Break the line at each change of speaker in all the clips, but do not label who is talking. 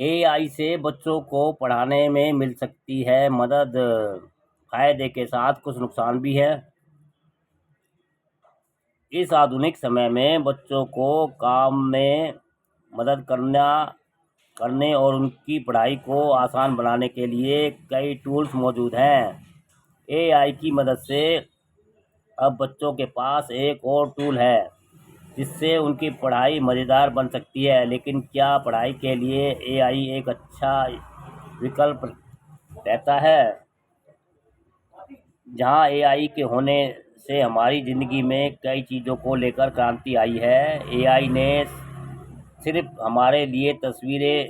AI से बच्चों को पढ़ाने में मिल सकती है मदद। फायदे के साथ कुछ नुकसान भी है। इस आधुनिक समय में बच्चों को काम में मदद करने और उनकी पढ़ाई को आसान बनाने के लिए कई टूल्स मौजूद हैं। एआई की मदद से अब बच्चों के पास एक और टूल है जिससे उनकी पढ़ाई मज़ेदार बन सकती है। लेकिन क्या पढ़ाई के लिए एआई एक अच्छा विकल्प रहता है? जहां एआई के होने से हमारी ज़िंदगी में कई चीज़ों को लेकर क्रांति आई है। एआई ने सिर्फ हमारे लिए तस्वीरें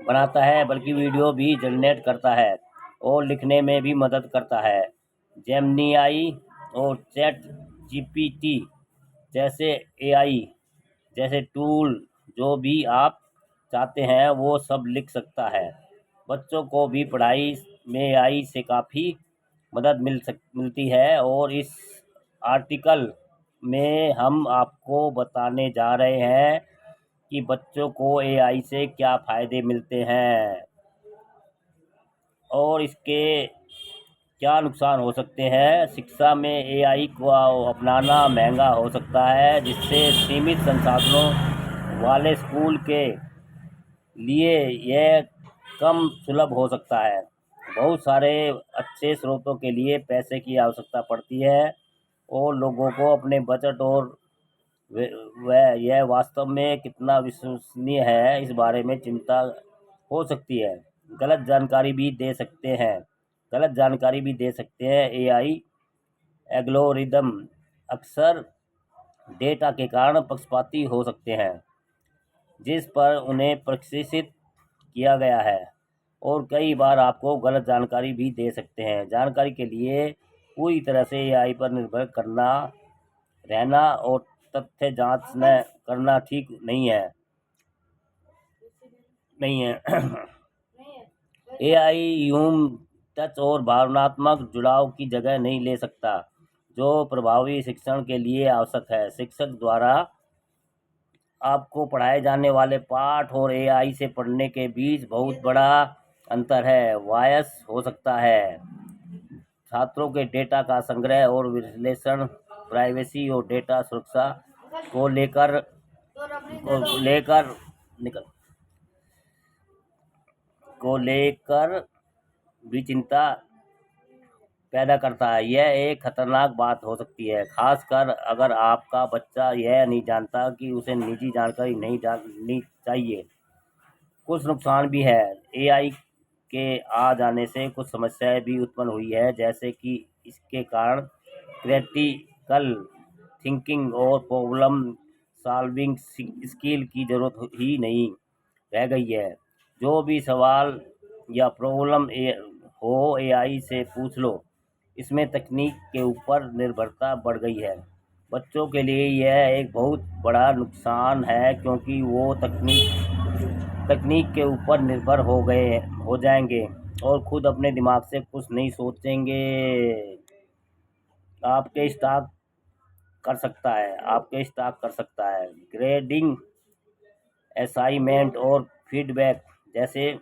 बनाता है बल्कि वीडियो भी जनरेट करता है और लिखने में भी मदद करता है। जेमिनी और चैट जीपीटी जैसे एआई जैसे टूल जो भी आप चाहते हैं वो सब लिख सकता है। बच्चों को भी पढ़ाई में एआई से काफ़ी मदद मिलती है और इस आर्टिकल में हम आपको बताने जा रहे हैं कि बच्चों को एआई से क्या फ़ायदे मिलते हैं और इसके क्या नुकसान हो सकते हैं। शिक्षा में एआई को अपनाना महंगा हो सकता है, जिससे सीमित संसाधनों वाले स्कूल के लिए यह कम सुलभ हो सकता है। बहुत सारे अच्छे स्रोतों के लिए पैसे की आवश्यकता पड़ती है और लोगों को अपने बजट और वह यह वास्तव में कितना विश्वसनीय है इस बारे में चिंता हो सकती है। गलत जानकारी भी दे सकते हैं। एआई एल्गोरिदम अक्सर डेटा के कारण पक्षपाती हो सकते हैं जिस पर उन्हें प्रशिक्षित किया गया है और कई बार आपको गलत जानकारी भी दे सकते हैं। जानकारी के लिए पूरी तरह से एआई पर निर्भर रहना और तथ्य जांच न करना ठीक नहीं है। एआई ह्यूमन टच और भावनात्मक जुड़ाव की जगह नहीं ले सकता, जो प्रभावी शिक्षण के लिए आवश्यक है। शिक्षक द्वारा आपको पढ़ाए जाने वाले पाठ और एआई से पढ़ने के बीच बहुत बड़ा अंतर है। बायस हो सकता है। छात्रों के डेटा का संग्रह और विश्लेषण, प्राइवेसी और डेटा सुरक्षा को लेकर भी चिंता पैदा करता है। यह एक खतरनाक बात हो सकती है, खासकर अगर आपका बच्चा यह नहीं जानता कि उसे निजी जानकारी नहीं जाननी चाहिए। कुछ नुकसान भी है। एआई के आ जाने से कुछ समस्याएं भी उत्पन्न हुई है, जैसे कि इसके कारण क्रिटिकल थिंकिंग और प्रॉब्लम सॉल्विंग स्किल की ज़रूरत ही नहीं रह गई है। जो भी सवाल या प्रॉब्लम हो एआई से पूछ लो। इसमें तकनीक के ऊपर निर्भरता बढ़ गई है। बच्चों के लिए यह एक बहुत बड़ा नुकसान है क्योंकि वो तकनीक के ऊपर निर्भर हो जाएंगे और खुद अपने दिमाग से कुछ नहीं सोचेंगे। आपके स्टॉक कर सकता है। ग्रेडिंग, असाइनमेंट और फीडबैक जैसे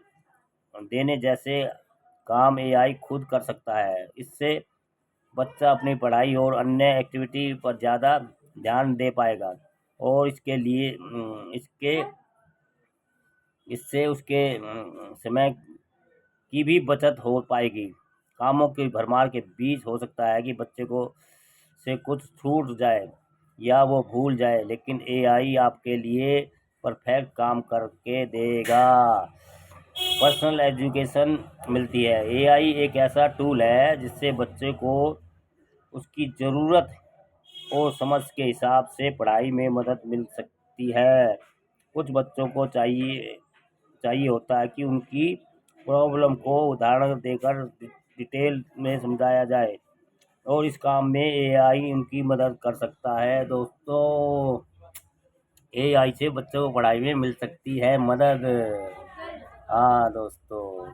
काम एआई खुद कर सकता है। इससे बच्चा अपनी पढ़ाई और अन्य एक्टिविटी पर ज़्यादा ध्यान दे पाएगा और इससे उसके समय की भी बचत हो पाएगी। कामों की भरमार के बीच हो सकता है कि बच्चे को से कुछ छूट जाए या वो भूल जाए, लेकिन एआई आपके लिए परफेक्ट काम करके देगा। पर्सनल एजुकेशन मिलती है। एआई एक ऐसा टूल है जिससे बच्चे को उसकी ज़रूरत और समझ के हिसाब से पढ़ाई में मदद मिल सकती है। कुछ बच्चों को चाहिए होता है कि उनकी प्रॉब्लम को उदाहरण देकर डिटेल में समझाया जाए और इस काम में एआई उनकी मदद कर सकता है। दोस्तों, एआई से बच्चों को पढ़ाई में मिल सकती है मदद। हाँ दोस्तों।